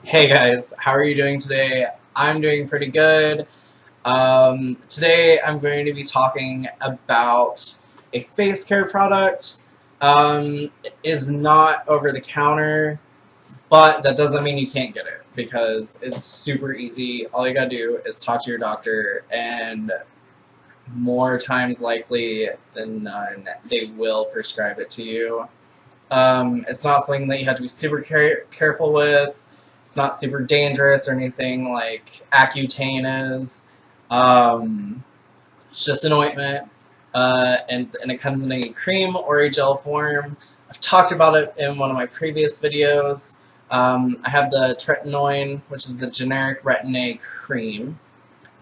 Hey guys, how are you doing today? I'm doing pretty good. Today I'm going to be talking about a face care product. It is not over the counter, but that doesn't mean you can't get it because it's super easy. All you gotta do is talk to your doctor, and more times likely than none, they will prescribe it to you. It's not something that you have to be super careful with. It's not super dangerous or anything like Accutane is. It's just an ointment, and it comes in a cream or a gel form. I've talked about it in one of my previous videos. I have the retinoid, which is the generic Retin-A cream,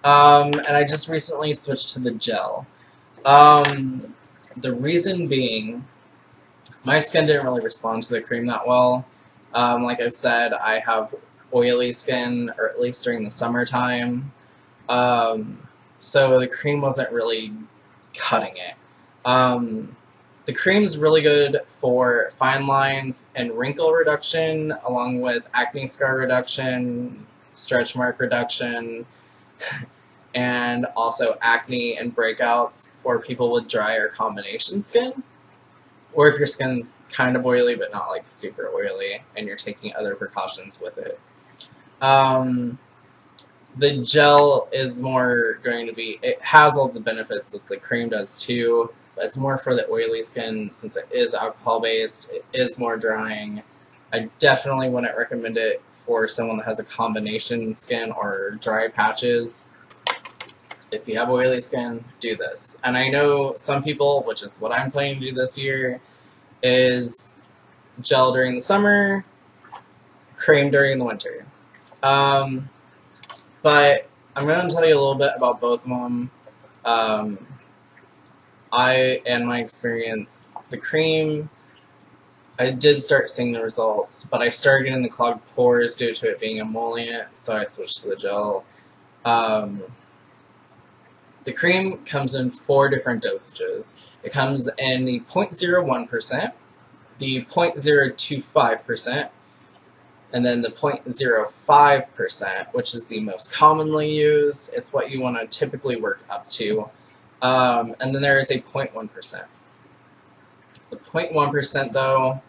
and I just recently switched to the gel. The reason being, my skin didn't really respond to the cream that well. Like I've said, I have oily skin, or at least during the summertime. So the cream wasn't really cutting it. The cream's really good for fine lines and wrinkle reduction, along with acne scar reduction, stretch mark reduction, and also acne and breakouts for people with dry or combination skin. Or if your skin's kind of oily but not like super oily and you're taking other precautions with it. The gel is more going to be, it has all the benefits that the cream does too, but it's more for the oily skin since it is alcohol based, it is more drying. I definitely wouldn't recommend it for someone that has a combination skin or dry patches. If you have oily skin, do this. And I know some people, which is what I'm planning to do this year, is gel during the summer, cream during the winter. But I'm going to tell you a little bit about both of them. And my experience, the cream, I did start seeing the results, but I started getting the clogged pores due to it being emollient, so I switched to the gel. The cream comes in 4 different dosages. It comes in the 0.01%, the 0.025%, and then the 0.05%, which is the most commonly used. It's what you want to typically work up to. And then there is a 0.1%. The 0.1% though,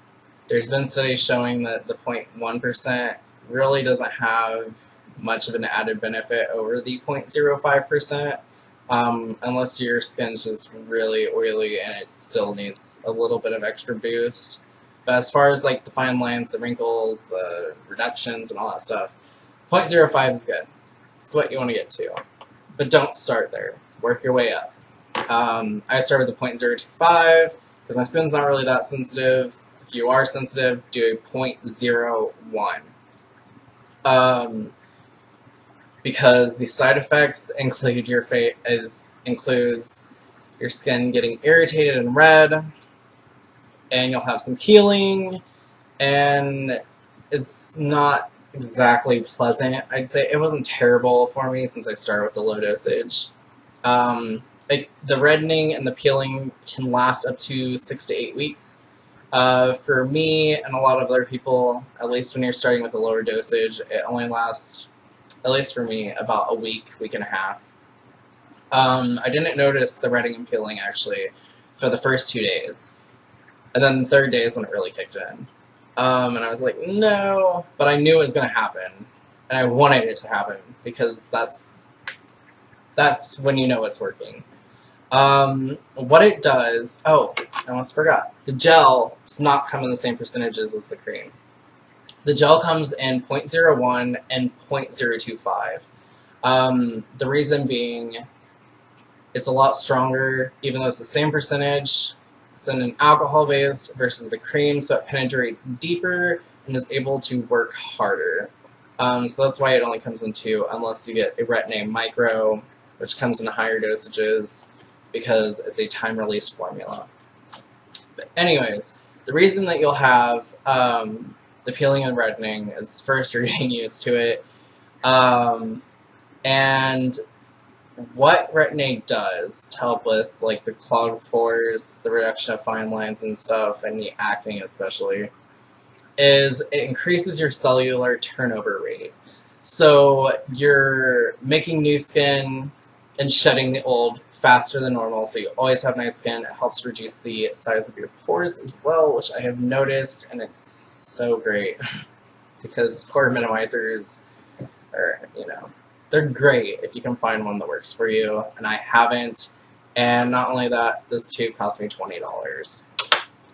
there's been studies showing that the 0.1% really doesn't have much of an added benefit over the 0.05%. Unless your skin's just really oily and it still needs a little bit of extra boost. But as far as like the fine lines, the wrinkles, the reductions, and all that stuff, 0.05 is good. It's what you want to get to. But don't start there. Work your way up. I started with the 0.025 because my skin's not really that sensitive. If you are sensitive, do a 0.01. Because the side effects include includes your skin getting irritated and red, and you'll have some peeling, and it's not exactly pleasant. I'd say it wasn't terrible for me since I started with the low dosage. The reddening and the peeling can last up to 6 to 8 weeks. For me and a lot of other people, at least when you're starting with a lower dosage, it only lasts, at least for me, about a week, week and a half. I didn't notice the reddening and peeling actually for the first 2 days. And then the 3rd day is when it really kicked in. And I was like, no, but I knew it was going to happen. And I wanted it to happen because that's when you know it's working. What it does, oh, I almost forgot. The gel does not come in the same percentages as the cream. The gel comes in 0.01 and 0.025. The reason being, it's a lot stronger, even though it's the same percentage. It's in an alcohol base versus the cream, so it penetrates deeper and is able to work harder. So that's why it only comes in 2, unless you get a Retin-A micro, which comes in higher dosages because it's a time-release formula. But anyways, the reason that you'll have the peeling and reddening is, first, you're getting used to it, and what Retin-A does to help with like the clogged pores, the reduction of fine lines and stuff, and the acne especially, is it increases your cellular turnover rate. So you're making new skin and shedding the old faster than normal, so you always have nice skin. It helps reduce the size of your pores as well, which I have noticed, and it's so great because pore minimizers are, you know, they're great if you can find one that works for you, and I haven't. And not only that, this tube cost me $20,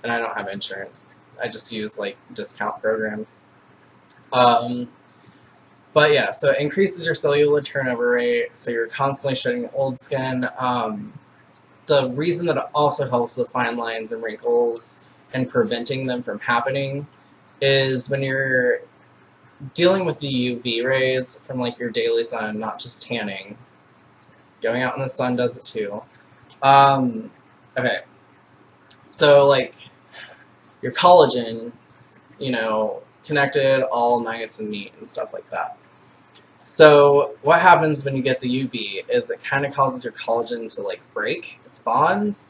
and I don't have insurance. I just use like discount programs. But yeah, so it increases your cellular turnover rate, so you're constantly shedding old skin. The reason that it also helps with fine lines and wrinkles and preventing them from happening is when you're dealing with the UV rays from like your daily sun, not just tanning. Going out in the sun does it too. Okay, so like your collagen, you know, connected, all nice and neat and stuff like that. So what happens when you get the UV is it kind of causes your collagen to like break its bonds,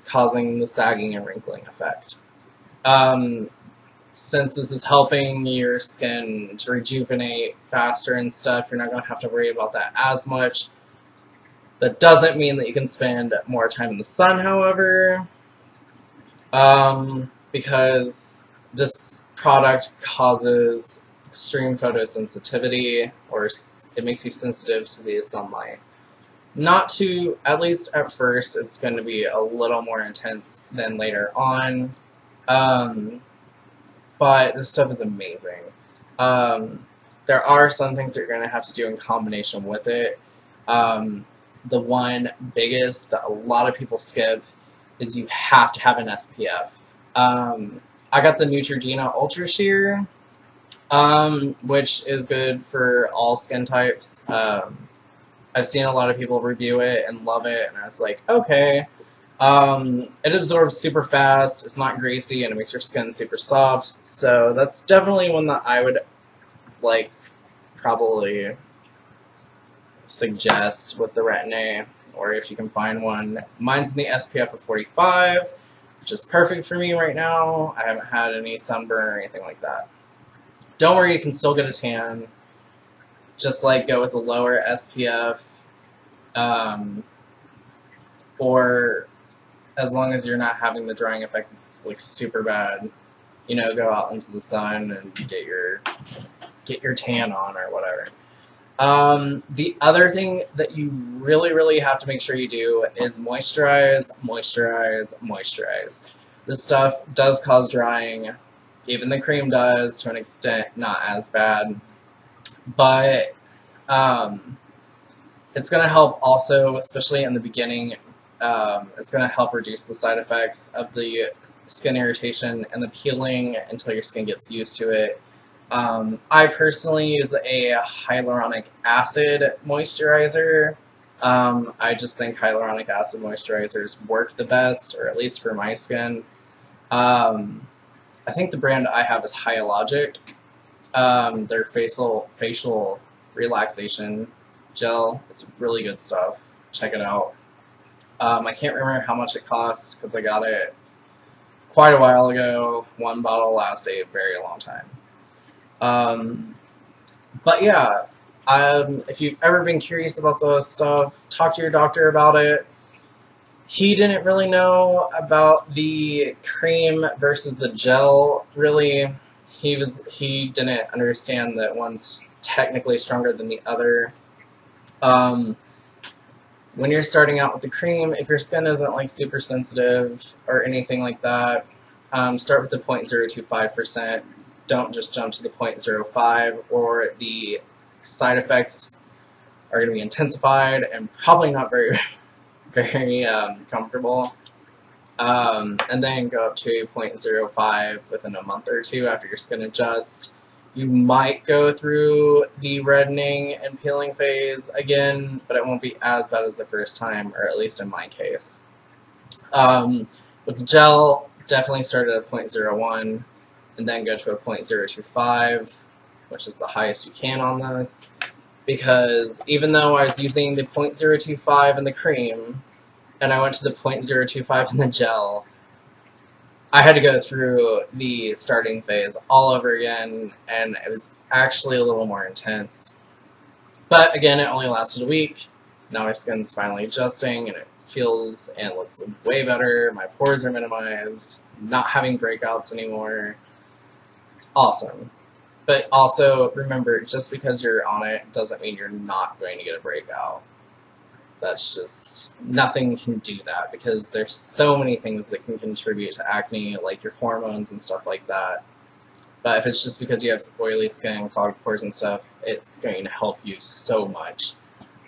causing the sagging and wrinkling effect. Since this is helping your skin to rejuvenate faster and stuff, you're not going to have to worry about that as much. That doesn't mean that you can spend more time in the sun, however, because this product causes extreme photosensitivity, or it makes you sensitive to the sunlight. Not to, at least at first, it's going to be a little more intense than later on, but this stuff is amazing. There are some things that you're going to have to do in combination with it. The one biggest that a lot of people skip is you have to have an SPF. I got the Neutrogena Ultra Sheer, which is good for all skin types. I've seen a lot of people review it and love it, and I was like, okay. It absorbs super fast, it's not greasy, and it makes your skin super soft, so that's definitely one that I would, like, probably suggest with the Retin-A, or if you can find one. Mine's in the SPF of 45, which is perfect for me right now. I haven't had any sunburn or anything like that. Don't worry, you can still get a tan. Just like go with a lower SPF, or as long as you're not having the drying effect that's like super bad, you know, go out into the sun and get your tan on or whatever. The other thing that you really have to make sure you do is moisturize, moisturize, moisturize. This stuff does cause drying. Even the cream does, to an extent, not as bad. But it's going to help also, especially in the beginning, it's going to help reduce the side effects of the skin irritation and the peeling until your skin gets used to it. I personally use a hyaluronic acid moisturizer. I just think hyaluronic acid moisturizers work the best, or at least for my skin. I think the brand I have is Hyalogic. Their facial relaxation gel. It's really good stuff. Check it out. I can't remember how much it costs because I got it quite a while ago. One bottle lasts a very long time. But yeah, if you've ever been curious about those stuff, talk to your doctor about it. He didn't really know about the cream versus the gel, really. He didn't understand that one's technically stronger than the other. When you're starting out with the cream, if your skin isn't like super sensitive or anything like that, start with the 0.025%. Don't just jump to the 0.05, or the side effects are going to be intensified and probably not very comfortable. And then go up to 0.05 within a month or two after your skin adjusts. You might go through the reddening and peeling phase again, but it won't be as bad as the first time, or at least in my case. With the gel, definitely start at a 0.01 and then go to a 0.025, which is the highest you can on this, because even though I was using the 0.025 in the cream, and I went to the 0.025 in the gel, I had to go through the starting phase all over again, and it was actually a little more intense. But again, it only lasted a week. Now my skin's finally adjusting, and it feels and looks way better. My pores are minimized, not having breakouts anymore. It's awesome. But also, remember, just because you're on it doesn't mean you're not going to get a breakout. That's just, nothing can do that, because there's so many things that can contribute to acne, like your hormones and stuff like that. But if it's just because you have oily skin, clogged pores and stuff, it's going to help you so much.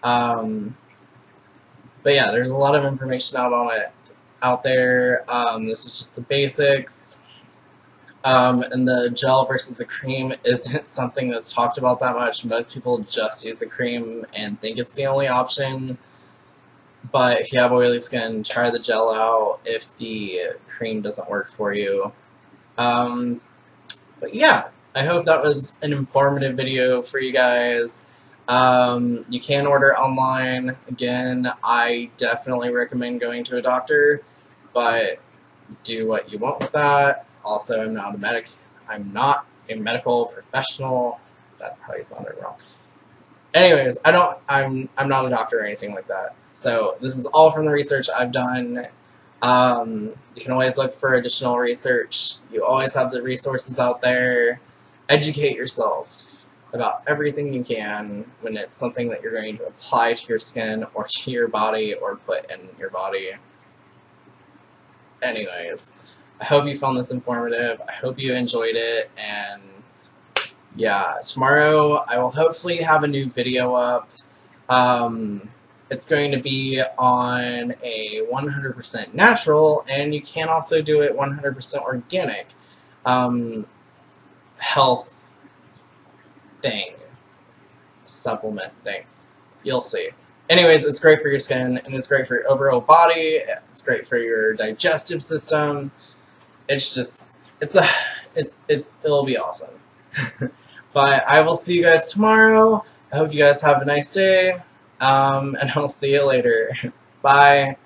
But yeah, there's a lot of information out there. This is just the basics. And the gel versus the cream isn't something that's talked about that much. Most people just use the cream and think it's the only option. But if you have oily skin, try the gel out if the cream doesn't work for you. But yeah, I hope that was an informative video for you guys. You can order online. Again, I definitely recommend going to a doctor, but do what you want with that. Also, I'm not a medical professional. That probably sounded wrong. Anyways, I'm not a doctor or anything like that. So this is all from the research I've done. You can always look for additional research. You always have the resources out there. Educate yourself about everything you can when it's something that you're going to apply to your skin or to your body or put in your body. Anyways, I hope you found this informative. I hope you enjoyed it, and yeah, tomorrow I will hopefully have a new video up. It's going to be on a 100% natural, and you can also do it 100% organic health thing, supplement thing. You'll see. Anyways, it's great for your skin, and it's great for your overall body. It's great for your digestive system. It's just, it'll be awesome. But I will see you guys tomorrow. I hope you guys have a nice day. And I'll see you later. Bye.